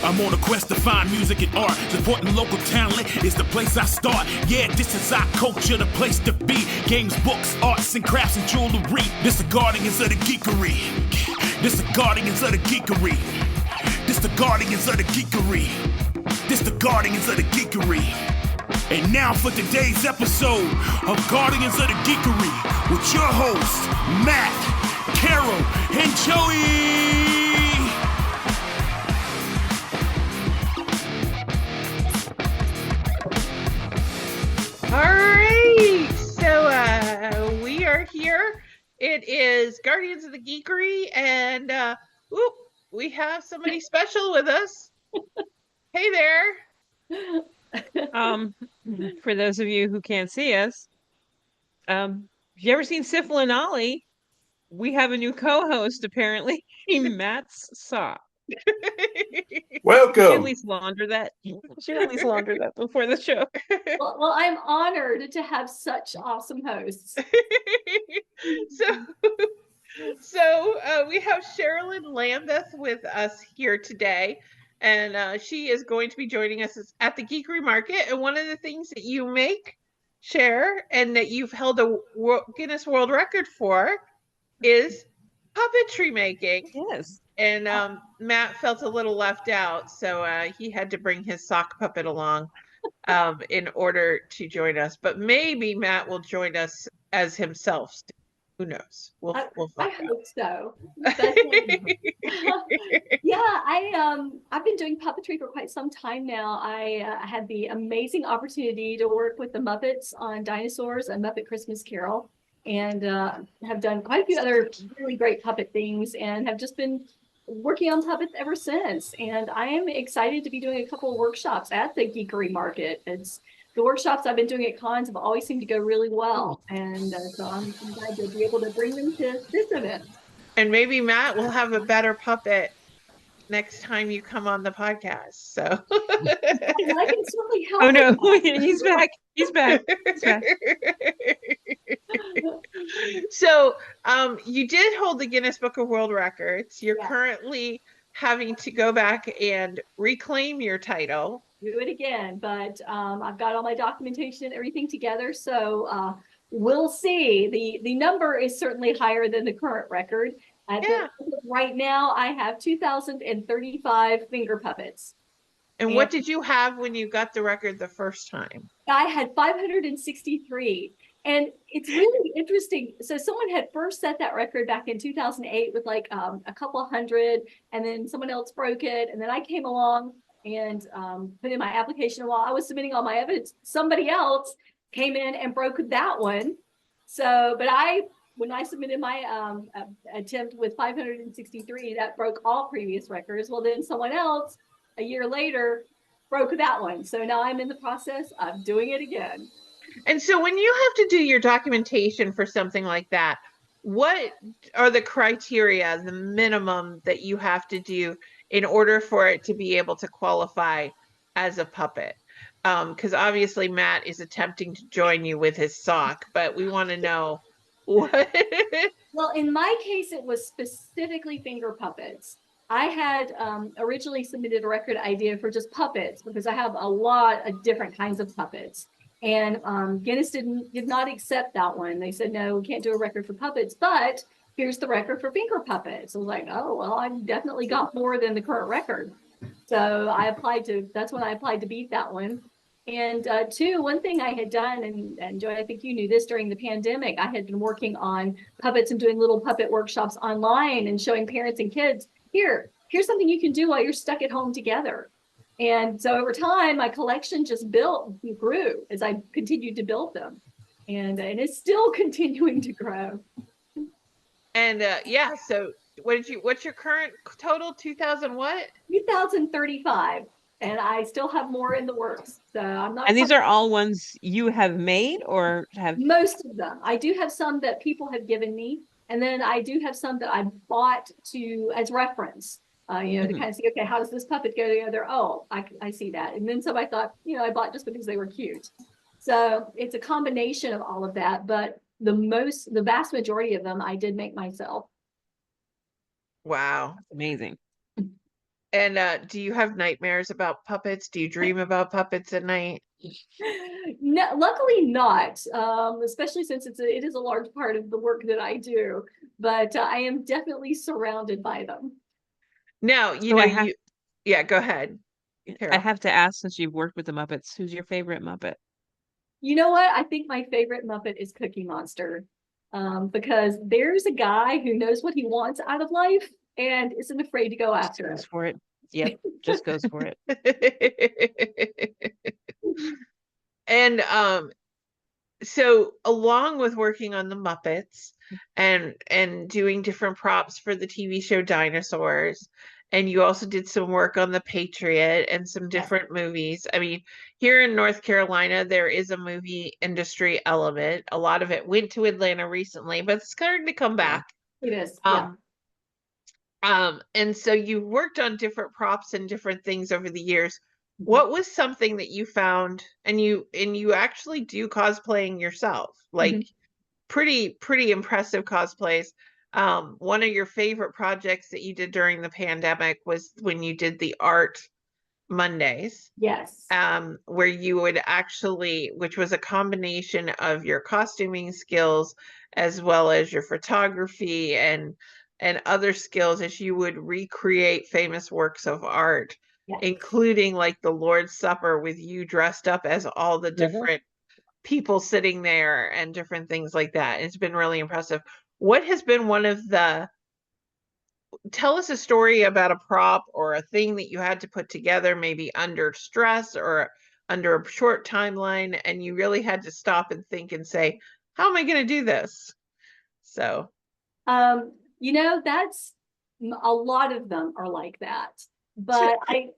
I'm on a quest to find music and art. Supporting local talent is the place I start. Yeah, this is our culture, the place to be. Games, books, arts and crafts and jewelry. This the guardians of the geekery. This the guardians of the geekery. This the guardians of the geekery. This the guardians of the geekery. And now for today's episode of Guardians of the Geekery with your hosts, Matt, Carol, and Joey. All right, so we are here. It is Guardians of the Geekery, and we have somebody special with us. Hey there. For those of you who can't see us, have you ever seen Syphil and Ollie? We have a new co-host, apparently. Matt's sock. Welcome. Should at least launder that. Should at least launder that before the show. Well, I'm honored to have such awesome hosts. So we have Cheralyn Lambeth with us here today, and she is going to be joining us at the Geekery Market. And one of the things that you make, Cher, and that you've held a Guinness World Record for is puppetry making. Yes. And Matt felt a little left out, so he had to bring his sock puppet along in order to join us. But maybe Matt will join us as himself. Who knows? We'll I hope so. Yeah, I've been doing puppetry for quite some time now. I had the amazing opportunity to work with the Muppets on Dinosaurs and Muppet Christmas Carol, and have done quite a few other really great puppet things, and have just been working on puppets ever since. And I am excited to be doing a couple of workshops at the Geekery Market. It's the workshops I've been doing at cons have always seemed to go really well, and so I'm glad to be able to bring them to this event. And maybe Matt will have a better puppet next time you come on the podcast. So I can certainly help. Oh no, he's back. He's back. He's back. So you did hold the Guinness Book of World Records. You're Yeah. currently having to go back and reclaim your title. Do it again, but I've got all my documentation and everything together, so we'll see. The number is certainly higher than the current record. Right now, I have 2,035 finger puppets. And what did you have when you got the record the first time? I had 563. And it's really interesting. So someone had first set that record back in 2008 with like a couple hundred, and then someone else broke it. And then I came along and put in my application. While I was submitting all my evidence, somebody else came in and broke that one. So, but when I submitted my attempt with 563, that broke all previous records. Well, then someone else a year later broke that one. So now I'm in the process of doing it again. And so when you have to do your documentation for something like that, what are the criteria, the minimum that you have to do in order for it to be able to qualify as a puppet? Because obviously Matt is attempting to join you with his sock, but we want to know what. Well, in my case, it was specifically finger puppets. I had originally submitted a record idea for just puppets because I have a lot of different kinds of puppets. And Guinness did not accept that one. They said, no, we can't do a record for puppets, but here's the record for finger puppets. I was like, oh, well, I've definitely got more than the current record. So that's when I applied to beat that one. And one thing I had done, and Joy, I think you knew this during the pandemic, I had been working on puppets and doing little puppet workshops online and showing parents and kids, here's something you can do while you're stuck at home together. And so over time, my collection just grew as I continued to build them. And it's still continuing to grow. And so what's your current total? 2,000 what? 2,035. And I still have more in the works. So I'm not. And these are all ones you have made or have? Most of them. I do have some that people have given me. And then I do have some that I bought as reference. To kind of see, okay, how does this puppet go together? Oh, I see that. And then some I thought, I bought just because they were cute. So it's a combination of all of that. But the vast majority of them I did make myself. Wow. That's amazing. And do you have nightmares about puppets? Do you dream about puppets at night? No, luckily not, especially since it is a large part of the work that I do, but I am definitely surrounded by them. Now, you So know, yeah, go ahead, I Carol. have to ask, since you've worked with the Muppets, who's your favorite Muppet? You know what? I think my favorite Muppet is Cookie Monster, because there's a guy who knows what he wants out of life and isn't afraid to go after Goes it. for it. Yep, just goes for it. And so along with working on the Muppets and doing different props for the TV show Dinosaurs, and you also did some work on The Patriot and some different movies. I mean, here in North Carolina, there is a movie industry element. A lot of it went to Atlanta recently, but it's starting to come back. It is, yeah. And so you worked on different props and different things over the years. What was something that you found, and you actually do cosplaying yourself, like pretty impressive cosplays. One of your favorite projects that you did during the pandemic was when you did the Art Mondays. Yes. Where you would actually, which was a combination of your costuming skills as well as your photography and other skills, as you would recreate famous works of art, including like the Lord's Supper with you dressed up as all the different people sitting there and different things like that. It's been really impressive. What has been one of the, tell us a story about a prop or a thing that you had to put together, maybe under stress or under a short timeline, and you really had to stop and think and say, how am I going to do this? So, you know, that's a lot of them are like that. But I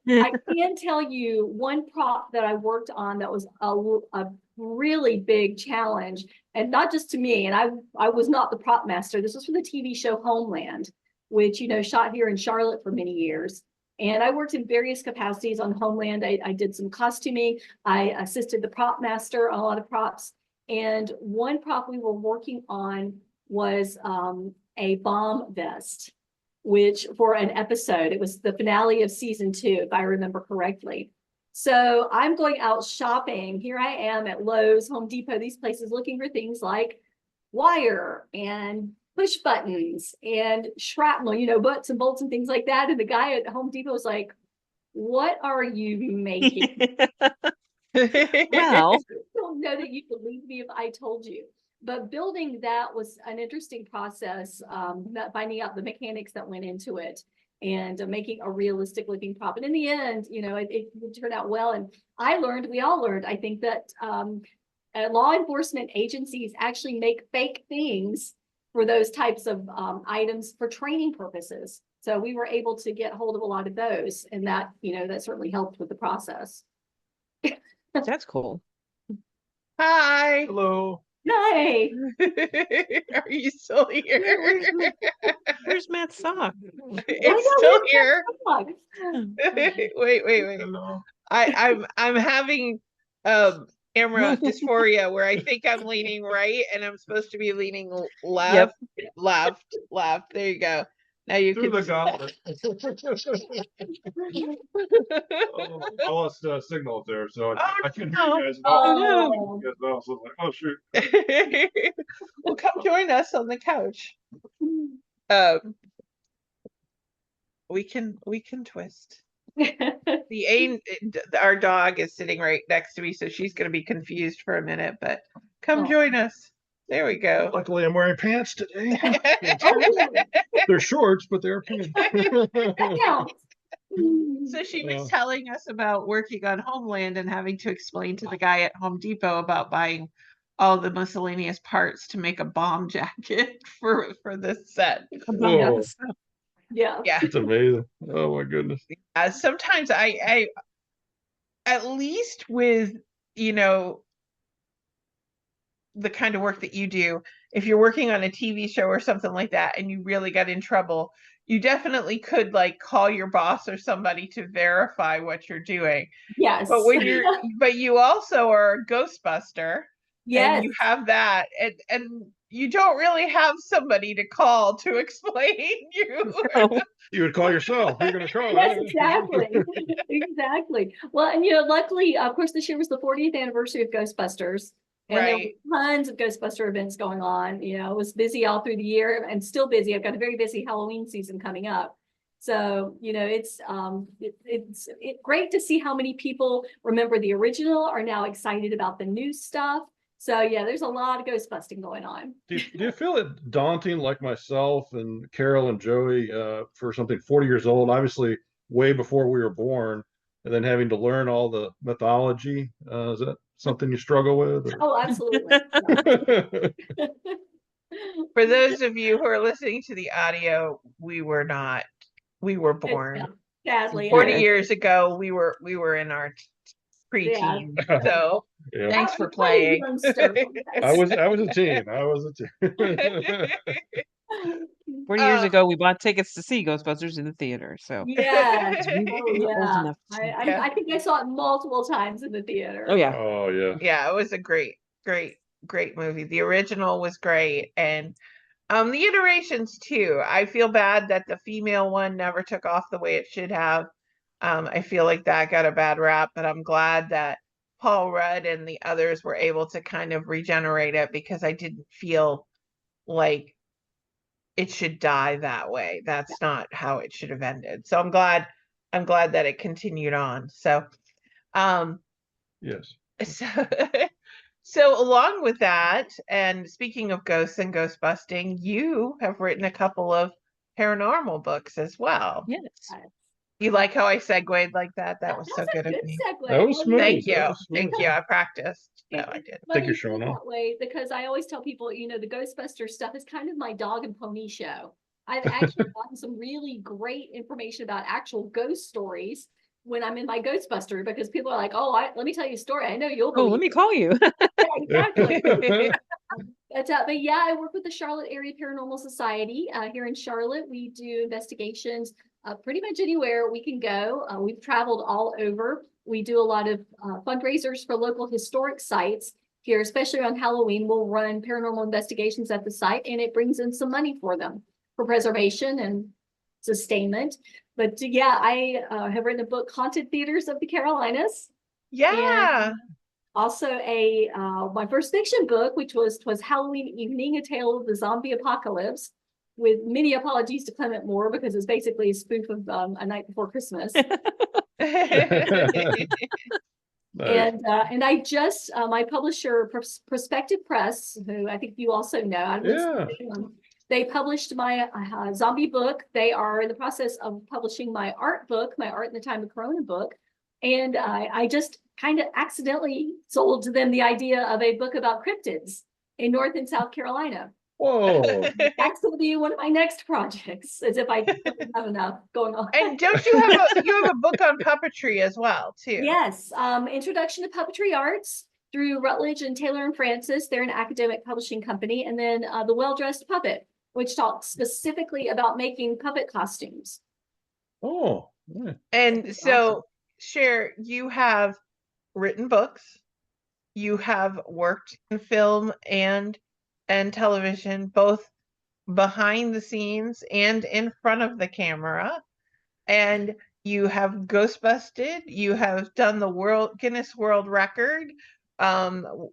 can tell you one prop that I worked on that was a really big challenge, and not just to me. And I was not the prop master. This was for the TV show Homeland, which, you know, shot here in Charlotte for many years. And I worked in various capacities on Homeland. I did some costuming. I assisted the prop master on a lot of props. And one prop we were working on was a bomb vest, which for an episode, it was the finale of season 2, if I remember correctly. So I'm going out shopping. Here I am at Lowe's, Home Depot, these places, looking for things like wire and push buttons and shrapnel, you know, butts and bolts and things like that. And the guy at Home Depot was like, what are you making? Well, I don't know that you believe me if I told you. But building that was an interesting process, finding out the mechanics that went into it and making a realistic looking prop. And in the end, you know, it turned out well. And we all learned, I think, that law enforcement agencies actually make fake things for those types of items for training purposes. So we were able to get hold of a lot of those, and that, you know, that certainly helped with the process. that's cool. hi. Hello. Hi. Are you still here? Where's Matt's sock? It's still here. Wait. Hello. I'm having camera dysphoria where I think I'm leaning right and I'm supposed to be leaning left. There you go. Now you Through can the gauntlet. I lost signal there, so I couldn't hear you guys at all. So I was like, oh shoot. Well, come join us on the couch. We can twist. Our dog is sitting right next to me, so she's going to be confused for a minute, but come join us. There we go. Luckily, I'm wearing pants today. They're shorts, but they're pants. So she was telling us about working on Homeland and having to explain to the guy at Home Depot about buying all the miscellaneous parts to make a bomb jacket for this set. Oh. Yeah. It's amazing. Oh my goodness. Sometimes I at least with, you know, the kind of work that you do, if you're working on a TV show or something like that and you really got in trouble, you definitely could like call your boss or somebody to verify what you're doing. Yes. But but you also are a Ghostbuster. Yes. And you have that, and you don't really have somebody to call to explain you. Oh, You would call yourself. You're gonna call. Yes, exactly. Exactly. Well, and luckily, of course, this year was the 40th anniversary of Ghostbusters. And there were Right. tons of Ghostbuster events going on. It was busy all through the year and still busy. I've got a very busy Halloween season coming up. So, it's great to see how many people remember the original, are now excited about the new stuff. So yeah, there's a lot of ghost busting going on. Do you feel it daunting, like myself and Carol and Joey, for something 40 years old, obviously way before we were born, and then having to learn all the mythology? Is that something you struggle with? Oh, absolutely. For those of you who are listening to the audio, we were not. We were born Sadly. 40 years ago. We were in our preteen. So Yeah. thanks for I'm a playing. youngster. I was a teen. I was a teen. 40 years ago, we bought tickets to see Ghostbusters in the theater. So Yeah. we Oh, were old yeah. enough to- I think I saw it multiple times in the theater. Oh yeah. Oh yeah. Yeah, it was a great movie. The original was great, and the iterations too. I feel bad that the female one never took off the way it should have. I feel like that got a bad rap, but I'm glad that Paul Rudd and the others were able to kind of regenerate it, because I didn't feel like it should die that way. That's not how it should have ended. So I'm glad that it continued on. So Yes. so so along with that, and speaking of ghosts and ghost busting, you have written a couple of paranormal books as well. Yes. You like how I segued like that? That was so good of me. Segue. That was smooth. Thank you. That was smooth. Thank you. I practiced. No, I did. But Think you're you feel showing off. that way because I always tell people, the Ghostbuster stuff is kind of my dog and pony show. I've actually gotten some really great information about actual ghost stories when I'm in my Ghostbuster, because people are like, "Oh, let me tell you a story. I know you'll Oh, believe let me it." call you. Yeah, exactly. But yeah, I work with the Charlotte Area Paranormal Society here in Charlotte. We do investigations pretty much anywhere we can go. We've traveled all over. We do a lot of fundraisers for local historic sites here, especially on Halloween. We'll run paranormal investigations at the site, and it brings in some money for them for preservation and sustainment. But yeah, I have written a book, Haunted Theaters of the Carolinas. Yeah. And also my first fiction book, which was Halloween Evening, A Tale of the Zombie Apocalypse, with many apologies to Clement Moore, because it's basically a spoof of A Night Before Christmas. Nice. And I just my publisher, Prospective Press, who I think you also know, Yeah. they published my zombie book. They are in the process of publishing my art book, my Art in the Time of Corona book. And I just kind of accidentally sold to them the idea of a book about cryptids in North and South Carolina. Whoa. That's going to be one of my next projects, as if I didn't have enough going on. And don't you have a book on puppetry as well, too? Yes, Introduction to Puppetry Arts through Rutledge and Taylor and Francis. They're an academic publishing company. And then The Well-Dressed Puppet, which talks specifically about making puppet costumes. Oh. Yeah. And That's so, awesome. Cher, you have written books, you have worked in film and television, both behind the scenes and in front of the camera, and you have ghost busted, you have done the Guinness World Record,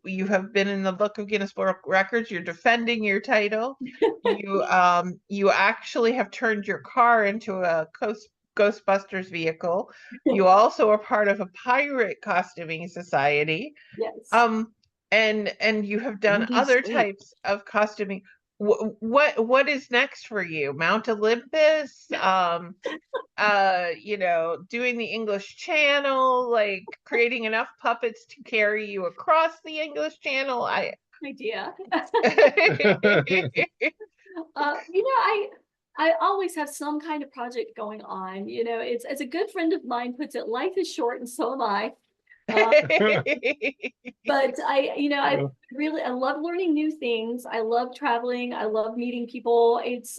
you have been in the book of Guinness World Records, you're defending your title, you actually have turned your car into a Ghostbusters vehicle. You also are part of a pirate costuming society. Yes. And you have done Indeed, other sweet. types of costuming. What is next for you? Mount Olympus? Doing the English Channel, like creating enough puppets to carry you across the English Channel. Idea. I always have some kind of project going on. It's, as a good friend of mine puts it, life is short and so am I. But Really, I love learning new things. I love traveling. I love meeting people. It's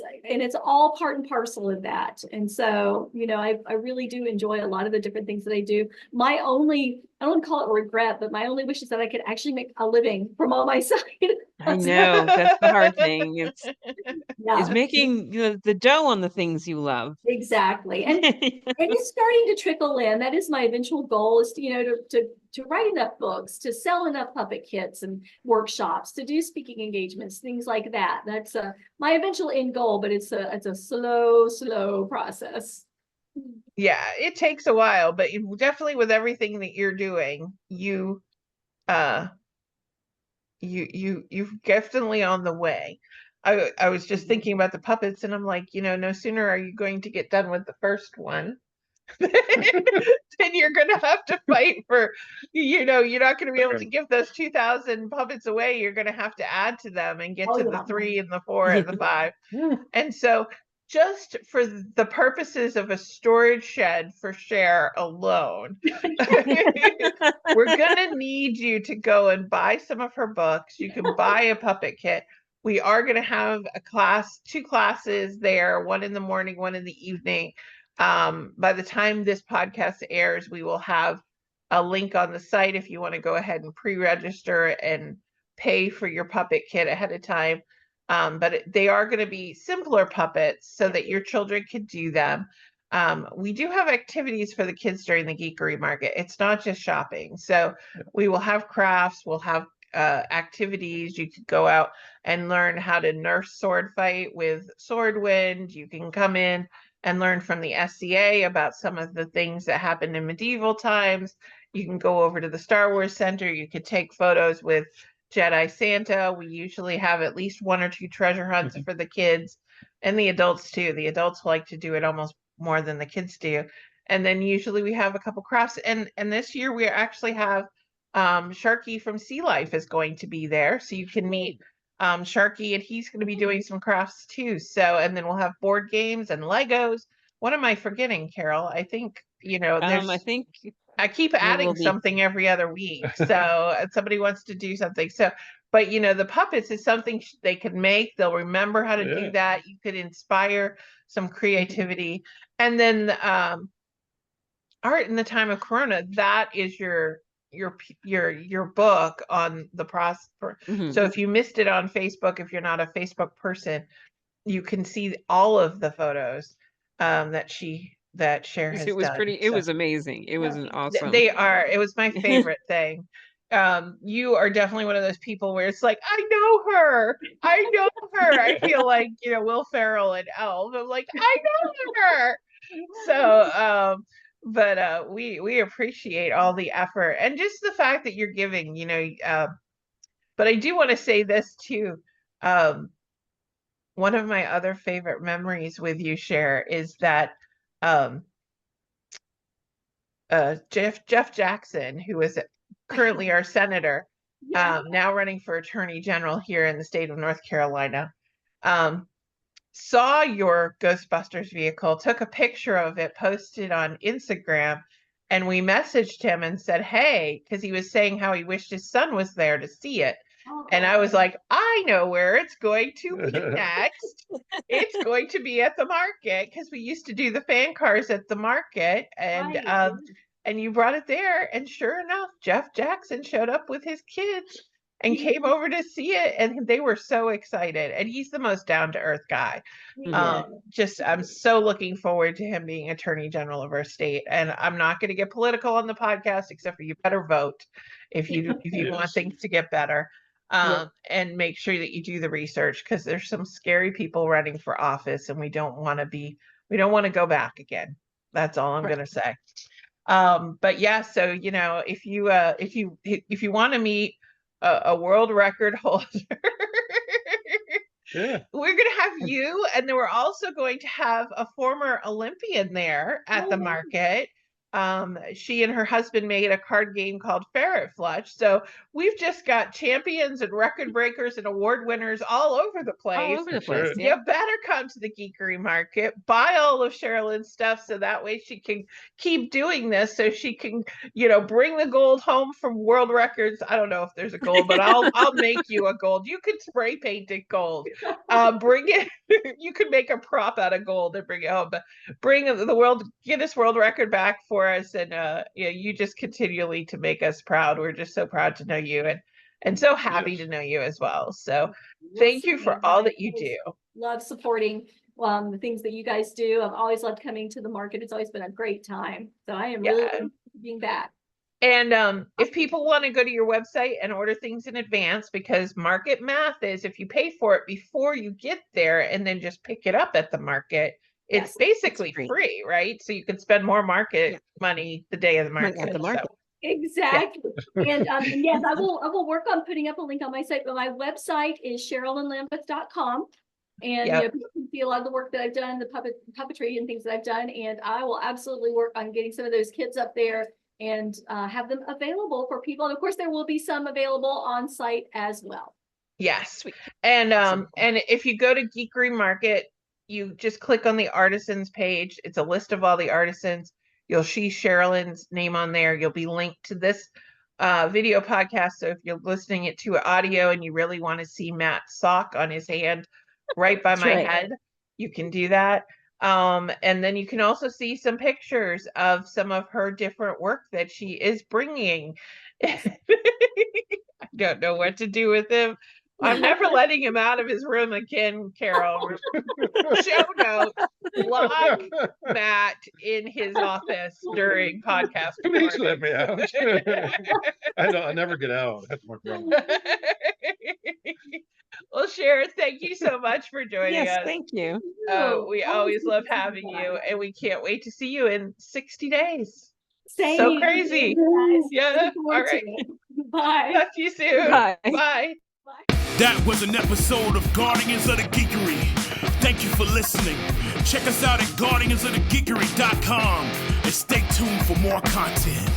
all part and parcel of that. And so, I really do enjoy a lot of the different things that I do. I don't want to call it a regret, but my only wish is that I could actually make a living from all my side. I know that's the hard thing. Is Yeah, making the dough on the things you love. exactly. And it's starting to trickle in. That is my eventual goal, is to write enough books, to sell enough puppet kits and workshops, to do speaking engagements, things like that. That's my eventual end goal, but it's a slow process. Yeah, it takes a while, but definitely with everything that you're doing, you're definitely on the way. I was just thinking about the puppets, and I'm like, no sooner are you going to get done with the first one, then you're going to have to fight for, you're not going to be able to give those 2,000 puppets away. You're going to have to add to them and get to the 3 and the 4 and the 5. And so just for the purposes of a storage shed for Cher alone, we're going to need you to go and buy some of her books. You can buy a puppet kit. We are going to have 2 classes there, one in the morning, one in the evening. By the time this podcast airs, we will have a link on the site if you want to go ahead and pre-register and pay for your puppet kit ahead of time. But they are going to be simpler puppets so that your children can do them. We do have activities for the kids during the Geekery market. It's not just shopping. So we will have crafts, we'll have activities. You could go out and learn how to nurse sword fight with Swordwind. You can come in and learn from the SCA about some of the things that happened in medieval times. You can go over to the Star Wars Center. You could take photos with Jedi Santa. We usually have at least 1 or 2 treasure hunts for the kids and the adults too. The adults like to do it almost more than the kids do. And then usually we have a couple crafts. And this year we actually have Sharky from Sea Life is going to be there. So you can meet Sharky, and he's going to be doing some crafts too. So, and then we'll have board games and Legos. What am I forgetting, Carol? I think, I think I keep adding something every other week. So somebody wants to do something. So, but the puppets is something they can make. They'll remember how to do that. You could inspire some creativity. And then art in the time of Corona, that is your book on the process. So if you missed it on Facebook, if you're not a Facebook person, you can see all of the photos that Cher has it was done. pretty. It was amazing. It was an awesome. It was my favorite thing. You are definitely one of those people where it's like, I know her. I feel like, Will Ferrell and Elf. I'm like, I know her. So, but we appreciate all the effort and just the fact that you're giving, but I do want to say this too. One of my other favorite memories with you, Cher, is that Jeff Jackson, who is currently our senator, now running for attorney general here in the state of North Carolina, saw your Ghostbusters vehicle, took a picture of it, posted on Instagram, and we messaged him and said, hey, because he was saying how he wished his son was there to see it. And I was like, I know where it's going to be next. It's going to be at the market, because we used to do the fan cars at the market, and you brought it there. And sure enough, Jeff Jackson showed up with his kids and came over to see it, and they were so excited. And he's the most down-to-earth guy. I'm so looking forward to him being attorney general of our state. And I'm not going to get political on the podcast, except for you better vote if you want things to get better. And make sure that you do the research, because there's some scary people running for office, and we don't want to go back again. That's all I'm going to say. But yeah, so if you want to meet a world record holder, we're going to have you, and then we're also going to have a former Olympian there at the market. She and her husband made a card game called Ferret Flush. So we've just got champions and record breakers and award winners all over the place. All over the place. Sure. Yeah. You better come to the Geekery Market, buy all of Cheralyn's stuff so that way she can keep doing this, so she can, bring the gold home from world records. I don't know if there's a gold, but I'll make you a gold. You can spray paint it gold. Bring it. You can make a prop out of gold and bring it home, but bring the Guinness World Record back for us, and you just continually to make us proud. We're just so proud to know you, and so happy to know you as well. So thank you for all that you do. Love supporting the things that you guys do. I've always loved coming to the market. It's always been a great time. So I am really being back. And if people want to go to your website and order things in advance, because market math is if you pay for it before you get there and then just pick it up at the market, it's basically free, right? So you can spend more market money the day of the market. At the market. So. Exactly. And yes, I will work on putting up a link on my site, but my website is CheralynLambeth.com. And you can see a lot of the work that I've done, the puppetry and things that I've done. And I will absolutely work on getting some of those kids up there and have them available for people. And of course, there will be some available on site as well. Yes. And if you go to Geekery Market, you just click on the artisans page. It's a list of all the artisans. You'll see Cheralyn's name on there. You'll be linked to this video podcast. So if you're listening it to audio and you really want to see Matt's sock on his hand right by my head, you can do that. And then you can also see some pictures of some of her different work that she is bringing. I don't know what to do with him. I'm never letting him out of his room again, Carol. Show notes, lock Matt in his office during podcast. Please let me out. I never get out. That's my problem. Well, Sharon, thank you so much for joining us. Thank you. We always love having you, and we can't wait to see you in 60 days. Same. So crazy. Yeah. All right. Bye. Talk to you soon. Bye. Bye. That was an episode of Guardians of the Geekery. Thank you for listening. Check us out at guardiansofthegeekery.com and stay tuned for more content.